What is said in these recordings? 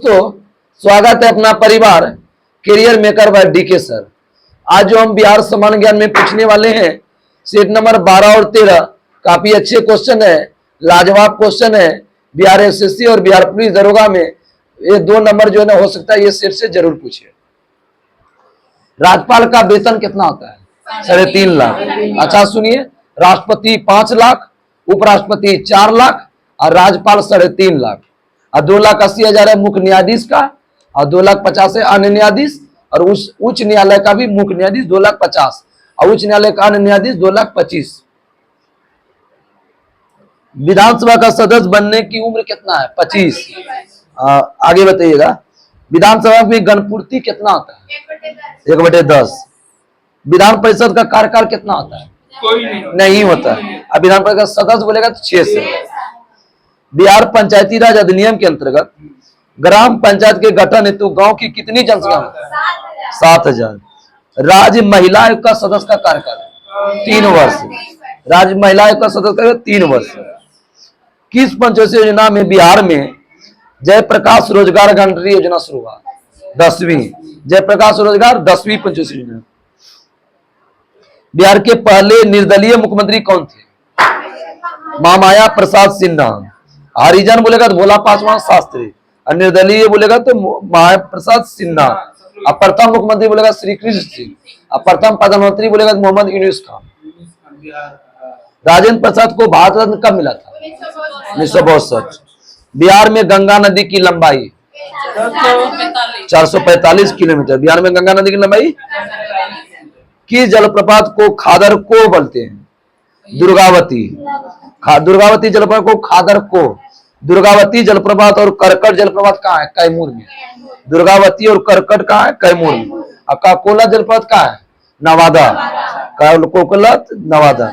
दोस्तों, स्वागत है अपना परिवार career maker by DK sir. आज जो हम बिहार सामान्य ज्ञान में पूछने वाले हैं सेट नंबर 12 और 13 काफी अच्छे क्वेश्चन है, लाजवाब क्वेश्चन है। बिहार एसएससी और बिहार पुलिस दरोगा में ये 2 नंबर जो है ना हो सकता है ये सेट से जरूर पूछे। राज्यपाल का वेतन कितना होता है? 3.5 लाख। अच्छा सुनिए, राष्ट्रपति 5 लाख, उपराष्ट्रपति 4 लाख और राज्यपाल 3.5 लाख। और 2,80,000 है मुख्य न्यायाधीश का और 2,50,000 है अन्य न्यायाधीश और उच्च न्यायालय का भी मुख्य न्यायाधीश 2,50,000 और उच्च न्यायालय का अन्य न्यायाधीश 2,25,000। विधानसभा का सदस्य बनने की उम्र कितना है? 25। आगे बताइएगा, विधानसभा में गणपूर्ति कितना होता है? 1/10। विधान परिषद का कार्यकाल कितना होता है? कोई नहीं होता। अब विधान परिषद का सदस्य बोलेगा तो 6 से। बिहार पंचायती राज अधिनियम के अंतर्गत ग्राम पंचायत के गठन हेतु गांव की कितनी जनसंख्या? 7,000। राज्य महिला आयोग का सदस्य का कार्यकाल 3 वर्ष। राज्य महिला आयोग का सदस्य का 3 वर्ष। किस पंचवर्षीय योजना में बिहार में जयप्रकाश रोजगार गारंटी योजना शुरू हुआ? 10वीं। जयप्रकाश रोजगार 10वीं पंचवर्षीय योजना। बिहार के पहले निर्दलीय मुख्यमंत्री कौन थे? महामाया प्रसाद सिन्हा। हरिजन बोलेगा तो भोला पासवान शास्त्री और निर्दलीय बोलेगा तो महामाया प्रसाद सिन्हा। और प्रथम मुख्यमंत्री बोलेगा श्री कृष्ण सिंह और प्रथम प्रधानमंत्री बोलेगा मोहम्मद यूनुस खान। राजेंद्र प्रसाद को भारत रत्न कब मिला था? 1962। बिहार में गंगा नदी की लंबाई 445 किलोमीटर। बिहार में गंगा नदी की लंबाई। किस जलप्रपात को खादर को बोलते हैं? दुर्गावती। दुर्गावती जलप्रपात को खादर को। दुर्गावती जलप्रपात और करकट जलप्रपात कहाँ है? कैमूर में। दुर्गावती और करकट कहाँ है? कैमूर में। और काकोला जलप्रपात कहाँ है? नवादा। कोकोला नवादा।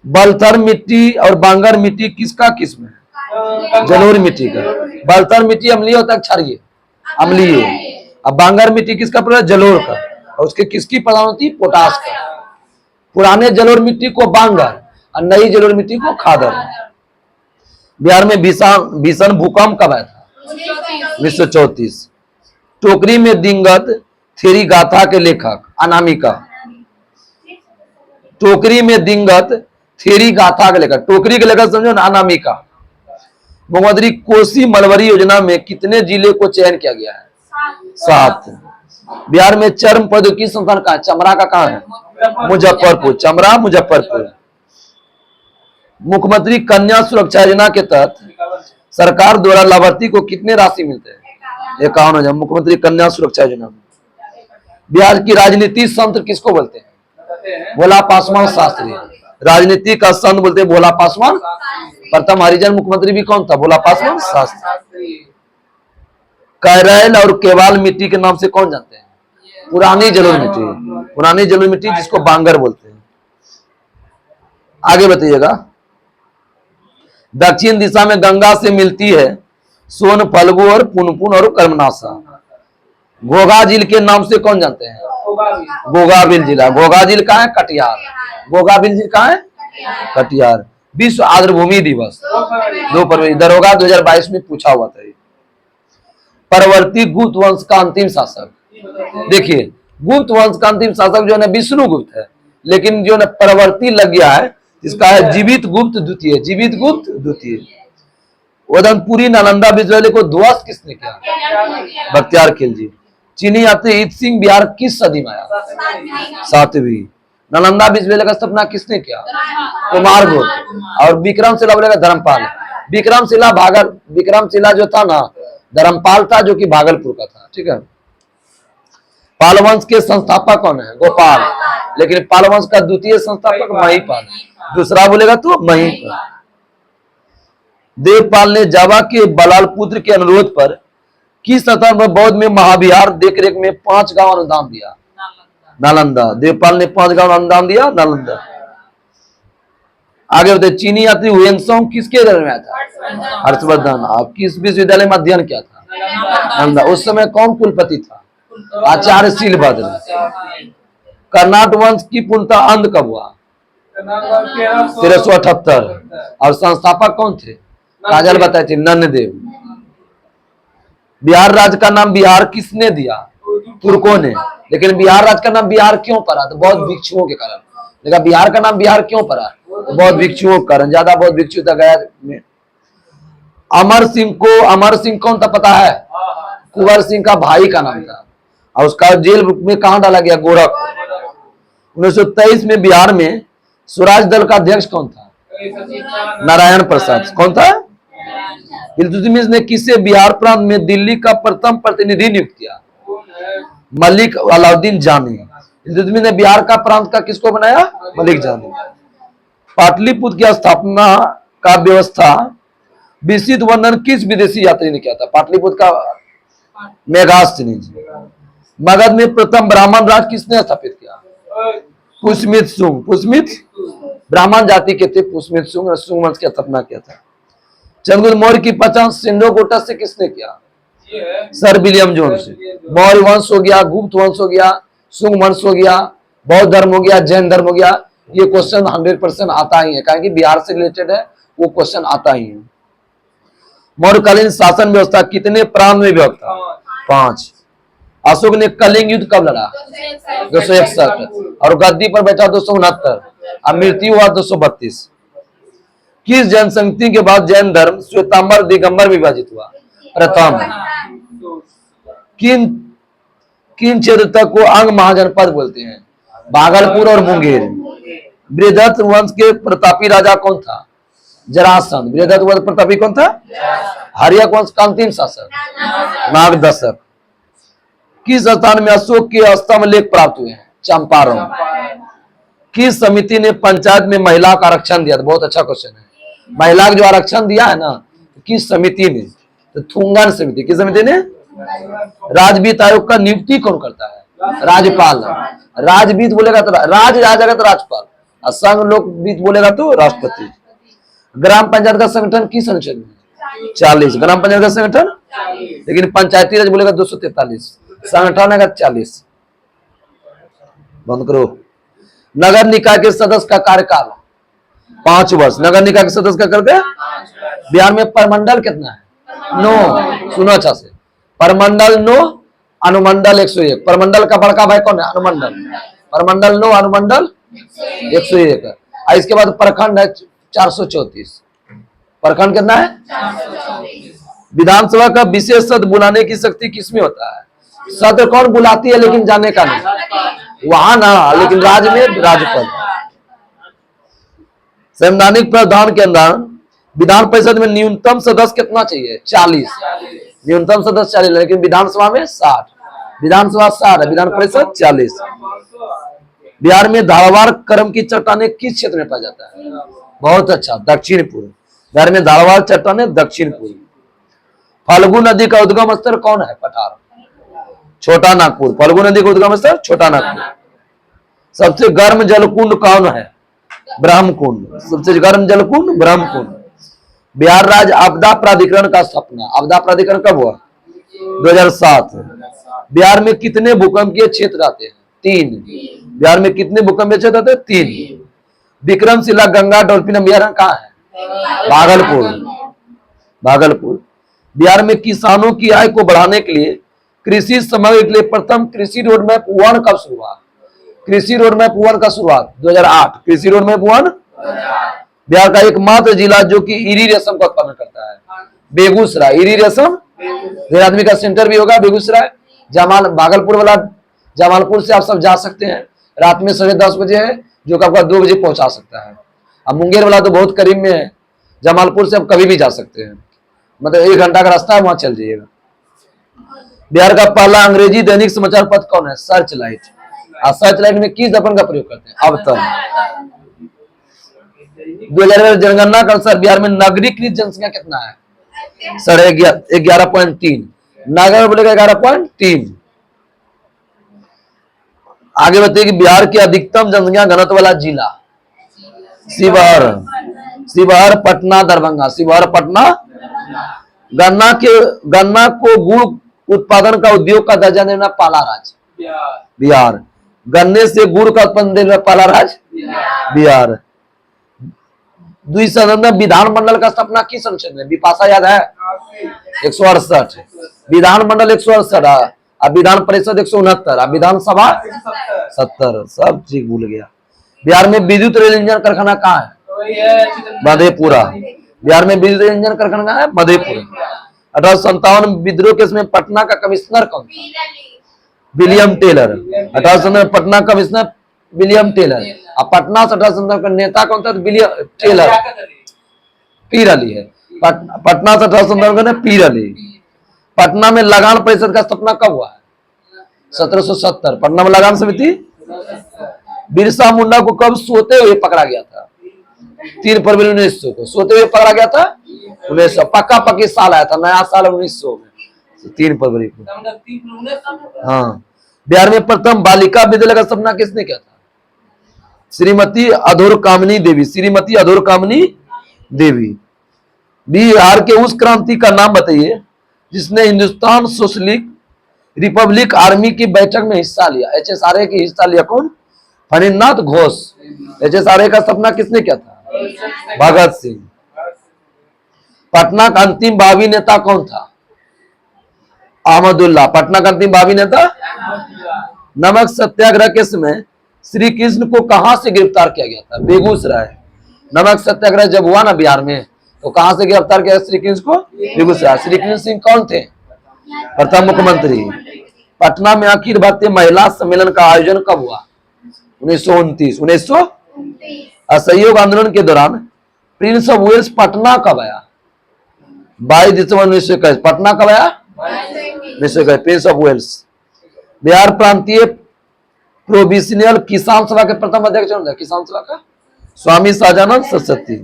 बलथर मिट्टी और बांगर मिट्टी किसका किस्म है? जलोढ़ मिट्टी का। बलथर मिट्टी अम्लीय होता है क्षारीय? अम्लीय। अब बांगर मिट्टी किसका पड़ा? जलोढ़ का। और उसके किसकी प्रधान होती है? पोटास का। पुराने जलोढ़ मिट्टी को बांगर और नई जलोढ़ मिट्टी को खादर। बिहार में भीषण भूकंप कब आया था? 1934। टोकरी में दिंगत थेरी गाथा के लेखक अनामिका। टोकरी में दिंगत थेरी गाथा के लेखक, टोकरी के लेखक समझो ना, अनामिका। मुख्यमंत्री कोसी मलबरी योजना में कितने जिले को चयन किया गया है? 7। बिहार में चर्म प्रौद्योगिकी संस्थान कहाँ है? चमरा का कहाँ है? मुजफ्फरपुर। चमरा मुजफ्फरपुर। मुख्यमंत्री कन्या सुरक्षा योजना के तहत सरकार द्वारा लाभार्थी को कितने राशि मिलते हैं? 51,000। मुख्यमंत्री कन्या सुरक्षा योजना में। बिहार की राजनीति संत किसको बोलते हैं? भोला पासवान शास्त्री। राजनीति का संत बोलते हैं भोला पासवान। प्रथम हरिजन मुख्यमंत्री भी कौन था? भोला पासवान शास्त्री। कैरल और केवाल मिट्टी के नाम से कौन जानते हैं? पुरानी जलोढ़ मिट्टी। पुरानी जलोढ़ मिट्टी जिसको बांगर बोलते हैं। आगे बताइएगा, दक्षिण दिशा में गंगा से मिलती है सोन फल्गु और पुनपुन और कर्मनाशा। घोघा झील के नाम से कौन जानते हैं? गोगाबिल जिला। घोघा झील कहाँ है? कटिहार। गोगाबिल झील कहाँ है? कटिहार। विश्व आर्द्रभूमि दिवस 2 फरवरी दरोगा 2022 में पूछा हुआ था। परवर्ती गुप्त वंश का अंतिम शासक, देखिए गुप्त वंश का अंतिम शासक जो है विष्णुगुप्त है, लेकिन जो है परवर्ती लग गया है इसका है जीवित गुप्त द्वितीय। जीवित गुप्त द्वितीय। उदयपुरी नालंदा विश्वविद्यालय को ध्वस्त किसने किया? बख्तियार खिलजी। चीनी यात्री हित सिंह बिहार किस सदी में आया? 7वीं। नालंदा विश्वविद्यालय का स्थापना किसने किया? कुमारगुप्त। और विक्रमशिला बोलेगा धर्मपाल। विक्रमशिला जो था ना धर्मपाल था, जो कि भागलपुर का था। ठीक है। पाल वंश के संस्थापक कौन है? गोपाल। लेकिन पाल वंश का द्वितीय संस्थापक महिपाल। दूसरा बोलेगा तो महिपाल। देवपाल ने जावा के बलाल पुत्र के अनुरोध पर किस स्थान पर बौद्ध में महाविहार देखरेख में 5 गांव अनुदान दिया? नालंदा। देवपाल ने 5 गांव अनुदान दिया नालंदा। आगे बताइए, चीनी यात्री हुएनसोंग किसके दल में आया था? हर्षवर्धन। आप किस विश्वविद्यालय में अध्ययन किया था? नालंदा। उस समय कौन कुलपति था? आचार्य शीलभद्र। कर्नाट वंश की पूर्णता अंत कब हुआ? 1378। और संस्थापक कौन थे? काजल बताए थे नन्नदेव। बिहार राज्य का नाम बिहार किसने दिया? तुर्कों ने। लेकिन बिहार राज्य का नाम बिहार क्यों पड़ा? तो बौद्ध भिक्षुओं के कारण। लेकिन बिहार का नाम बिहार क्यों पड़ा? तो बौद्ध भिक्षुओं के कारण। ज्यादा बौद्ध भिक्षु था गया में। अमर सिंह कौन था पता है? कुंवर सिंह का भाई का नाम था, और उसका जेल में कहां डाला गया? गोरखपुर। 1923 में बिहार में स्वराज दल का अध्यक्ष कौन था? नारायण प्रसाद। कौन था? इल्तुतमिश ने किसे बिहार प्रांत में दिल्ली का प्रथम प्रतिनिधि नियुक्त किया? मलिक अलाउद्दीन जानी। इल्तुतमिश ने बिहार का प्रांत का किसको बनाया? मलिक जानी। पाटलिपुत्र की स्थापना का व्यवस्था विस्तृत वर्णन किस विदेशी यात्री ने किया था? पाटलिपुत्र का मेघास्थनी जी। मगध में प्रथम ब्राह्मण राज किसने स्थापित किया? पुष्यमित्र शुंग। पुष्यमित्र ब्राह्मण जाति के थे पुष्यमित्र शुंग, और शुंग वंश की स्थापना किया था। चंद्रगुप्त मौर्य की पहचान सिंधुघुट्टा से किसने किया? सर विलियम जोन्स से। मौर्य वंश हो गया, गुप्त वंश हो गया, शुंग वंश हो गया, बौद्ध धर्म हो गया, जैन धर्म हो गया। ये क्वेश्चन 100% आता ही है, कारण कि बिहार से रिलेटेड है, वो क्वेश्चन आता ही है। मौर्यकालीन शासन व्यवस्था कितने प्रांत में विभक्त था? 5। अशोक ने कलिंग युद्ध कब लड़ा? 261। और गद्दी पर बैठा 269, और मृत्यु हुआ 232। किस जनसंख्या के बाद जैन धर्म श्वेतांबर दिगंबर विभाजित हुआ? प्रथम। किन क्षेत्र तक को अंग महाजनपद बोलते हैं? भागलपुर और मुंगेर। बृहदत्त वंश के प्रतापी राजा कौन था? जरासंध। बृहदत्त वंश प्रतापी कौन था? हर्यक वंश का अंतिम शासक नागदशक। किस स्थान में अशोक के स्तंभ लेख प्राप्त हुए हैं? चंपारण। किस समिति ने पंचायत में महिला का आरक्षण दिया? बहुत अच्छा क्वेश्चन है। महिला को जो आरक्षण दिया है ना, किस समिति ने? तो थुंगन समिति। किस समिति ने? राजवित्त आयोग का नियुक्ति कौन करता है? राज्यपाल। राजवित्त बोलेगा तो राज आ जाएगा तो राज्यपाल, और संघ लोक वित्त बोलेगा तो राष्ट्रपति। ग्राम पंचायत का संगठन किस अनुच्छेद में? 40। ग्राम पंचायत का संगठन, लेकिन पंचायती राज बोलेगा 243, संगठन है 40। बंद करो। नगर निकाय के सदस्य का कार्यकाल 5 वर्ष। नगर निकाय के सदस्य का करके बिहार में परमंडल कितना है? 9। सुनो अच्छा से। परमंडल 9, अनुमंडल 101। परमंडल का बड़का भाई कौन है? अनुमंडल। परमंडल 9, अनुमंडल 101। और इसके बाद प्रखंड है 434। प्रखंड कितना है? 434। विधानसभा का विशेष सत्र बुलाने की शक्ति किसमें होता है? सत्र कौन बुलाती है, लेकिन जाने का नहीं वहां ना, लेकिन राज्य में राज्यपाल। संवैधानिक प्रावधान के अंदर विधान परिषद में न्यूनतम सदस्य कितना चाहिए? 40। न्यूनतम सदस्य 40, लेकिन विधानसभा में 60। विधानसभा 60 है, विधान परिषद 40। बिहार में धारवाड़ क्रम की चट्टाने किस क्षेत्र में पाया जाता है? बहुत अच्छा, दक्षिण पूर्व। बिहार में धारवाड़ चट्टाने दक्षिण पूर्व। फाल्गु नदी का उद्गम स्थल कौन है? पठार। छोटा नागपुर। फाल्गु नदी का उद्गम स्थल छोटा नागपुर। सबसे गर्म जलकुंड कौन है? ब्रह्मकुंड। सबसे गर्म जलकुंड ब्रह्मकुंड। बिहार राज्य आपदा प्राधिकरण का स्थापना, आपदा प्राधिकरण कब हुआ? 2007। बिहार में कितने भूकंपीय क्षेत्र आते हैं? 3। बिहार में कितने भूकंपीय क्षेत्र आते हैं? 3। विक्रमशिला गंगा डॉल्फिन अभयारण्य कहाँ है? भागलपुर। भागलपुर। बिहार में किसानों की आय को बढ़ाने के लिए कृषि समग्र के लिए प्रथम कृषि रोड मैप 1 कब शुरू हुआ? कृषि रोड मैप 1 का शुरुआत 2008। कृषि रोड मैप 1। बिहार का एकमात्र जिला जो कि इरी रेशम का उत्पादन करता है, बेगूसराय। इरी रेशम आदमी का सेंटर भी होगा बेगूसराय। भागलपुर वाला जमालपुर से आप सब जा सकते हैं, रात में 10:30 बजे है, जो कि आपका 2 बजे पहुंचा सकता है। अब मुंगेर वाला तो बहुत करीब में है, जमालपुर से आप कभी भी जा सकते हैं, मतलब 1 घंटा का रास्ता है, वहां चल जाइएगा। बिहार का पहला अंग्रेजी दैनिक समाचार पत्र कौन है? Search light. और सर्च लाइट में किस दर्पण का प्रयोग करते हैं? अवतरण। 2011 जनगणना के अनुसार बिहार में नागरिक जनसंख्या कितना है? 11.3। नागर बोलेगा 11.3। आगे बताइए कि बिहार की अधिकतम जनसंख्या घनत्व वाला जिला? शिवहर। शिवहर, पटना, दरभंगा। शिवहर, पटना। गन्ना को गुड़ उत्पादन का उद्योग का दर्जा देना पहला राज्य? बिहार। गन्ने से गुड़ का उत्पादन देना पहला राज्य? बिहार। द्विसदन विधानमंडल का स्थापना किस अनुच्छेद में? विपाशा याद है? 168। विधानमंडल 168, अब विधान परिषद 169, अब विधानसभा 70, सब चीज भूल गया। बिहार में विद्युत रेल इंजन कारखाना कहाँ है? मधेपुरा। बिहार में विद्युत रेल इंजन कारखाना कहाँ है? मधेपुरा। 1857 विद्रोह केस में पटना का कमिश्नर कौन था? William Taylor. 1857 Patna commissioner William Taylor. अब पटना से 1857 का नेता कौन था? William Taylor. पीर अली है। पटना से 1857 का पीर अली। पटना में लगान परिषद का स्थापना कब हुआ है? 1770। पटना में लगान समिति। बिरसा मुंडा को कब सोते हुए पकड़ा गया था? 3 फरवरी 1900 को सोते हुए पकड़ा गया था। 1900 पक्का पक्की साल आया था, नया साल 1900 में 3 फरवरी को। हाँ। बिहार में प्रथम बालिका विद्यालय का स्थापना किसने किया था? श्रीमती अधूर कामिनी देवी। श्रीमती अधूर कामिनी देवी। बिहार के उस क्रांति का नाम बताइए जिसने हिंदुस्तान सोशलिस्ट रिपब्लिक आर्मी की बैठक में हिस्सा लिया। HSRA की हिस्सा लिया कौन? फणींद्रनाथ घोष। HSRA का स्थापना किसने किया था? भगत सिंह। पटना का अंतिम भावी नेता कौन था? अहमदुल्ला। पटना का अंतिम भावी नेता। नमक सत्याग्रह के समय श्री कृष्ण को कहां से गिरफ्तार किया गया था? बेगूसराय। नमक सत्याग्रह जब हुआ ना बिहार में, तो कहां से गिरफ्तार किया श्री कृष्ण को? बेगूसराय। श्री कृष्ण सिंह कौन थे? प्रथम मुख्यमंत्री। पटना में अखिल भारतीय महिला सम्मेलन का आयोजन कब हुआ? 1929। असहयोग आंदोलन के दौरान प्रिंस ऑफ वेल्स पटना कब आया? 22 दिसंबर 1921। पटना कब आया? 1921। Prince of Wales. बिहार प्रांतीय प्रोविजनल किसान सभा के प्रथम अध्यक्ष कौन थे? किसान सभा का स्वामी सहजानंद सरस्वती।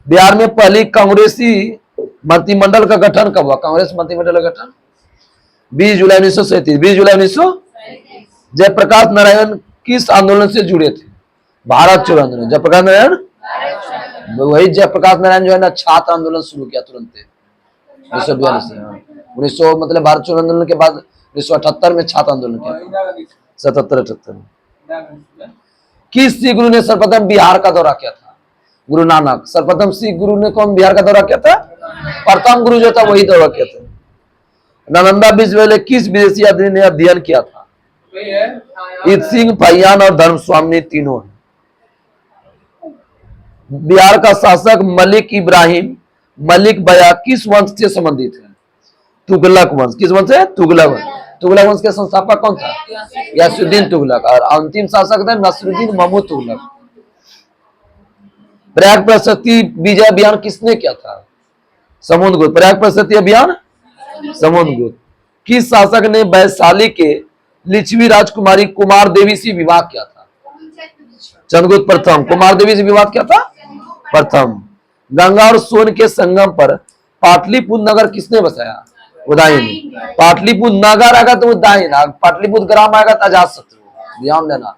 बिहार में पहली कांग्रेसी मंत्रिमंडल का गठन कब हुआ? कांग्रेस मंत्रिमंडल का गठन 20 जुलाई 1937। 20 जुलाई 1900। जयप्रकाश नारायण किस आंदोलन से जुड़े थे? भारत छोड़ो आंदोलन। जयप्रकाश नारायण, वही जयप्रकाश नारायण जो है ना छात्र आंदोलन शुरू किया तुरंत 1942 से। 1900 मतलब भारत छोड़ो आंदोलन के बाद 1978 में छात्र आंदोलन किया। 77-78 में। किस सिख गुरु ने सर्वप्रथम बिहार का दौरा किया था? गुरु नानक। सर्वप्रथम सिख गुरु ने कौन बिहार का दौरा किया था? प्रथम गुरु जो था वही दौरा किया था। नालंदा विश्वविद्यालय किस विदेशी यात्री ने अध्ययन किया था? इत सिंह, फैयान और धर्म स्वामी तीनों। बिहार का शासक मलिक इब्राहिम मलिक बया किस वंश से संबंधित है? तुगलक वंश। किस वंश से? तुगलक वंश। तुगलक वंश के संस्थापक कौन था? यासुद्दीन तुगलक। और अंतिम शासक थे नसरुद्दीन महमूद तुगलक। प्रयाग प्रशस्ति विजय अभियान किसने किया था? समुद्रगुप्त। प्रयाग प्रशस्ति अभियान समुद्रगुप्त। किस शासक ने वैशाली के लिच्छवी राजकुमारी कुमार देवी से विवाह किया था? चंद्रगुप्त प्रथम। कुमार देवी से विवाह किया था? प्रथम। गंगा और सोन के संगम पर पाटलिपुत्र नगर किसने बसाया? उदयन। पाटलिपुत्र नगर आएगा तो उदयन, पाटलिपुत्र ग्राम आएगा तो अजातशत्रु। ध्यान देना,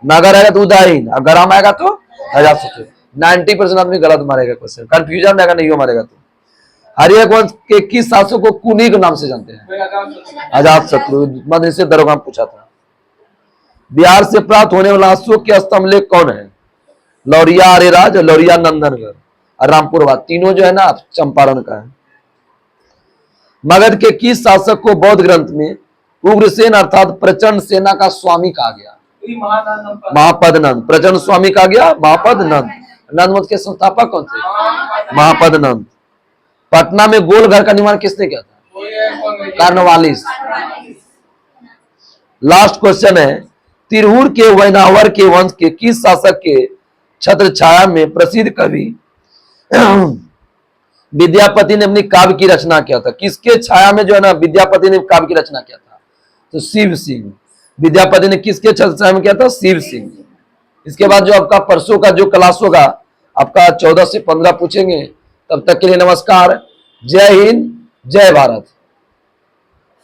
नगर आएगा तो उदयन और ग्राम आएगा तो अजातशत्रु। 90% आदमी गलत मारेगा क्वेश्चन, कंफ्यूजन रहेगा, नहीं हो मारेगा तो। हरियक वंश के किस शासक को कुनी के नाम से जानते हैं? अजातशत्रु। मध्य से दरोगा पूछा था। बिहार से प्राप्त होने वाला अशोक के स्तंभलेख कौन है? लौरिया आर्यराज, लौरिया नंदनगढ़ और रामपुरवाद। तीनों जो है ना चंपारण का है। मगध के किस शासक को बौद्ध ग्रंथ में उग्रसेन अर्थात प्रचंड सेना का स्वामी कहा गया? महापद नंद। प्रचंड स्वामी कहा गया महापद नंद। नंद वंश के संस्थापक कौन थे? महापद नंद। पटना में गोल घर का निर्माण किसने किया था? कार्नवालिस। लास्ट क्वेश्चन है, तिरहुर के वैनावर के वंश के किस शासक के छत्र छाया में प्रसिद्ध कवि विद्यापति ने अपनी काव्य की रचना किया था? किसके छाया में जो है ना विद्यापति ने काव्य की रचना किया था? तो शिव सिंह। विद्यापति ने किसके छत्र छाया में किया था? शिव सिंह। इसके बाद जो आपका परसों का जो क्लास होगा आपका 14 से 15 पूछेंगे। तब तक के लिए नमस्कार। जय हिंद, जय भारत।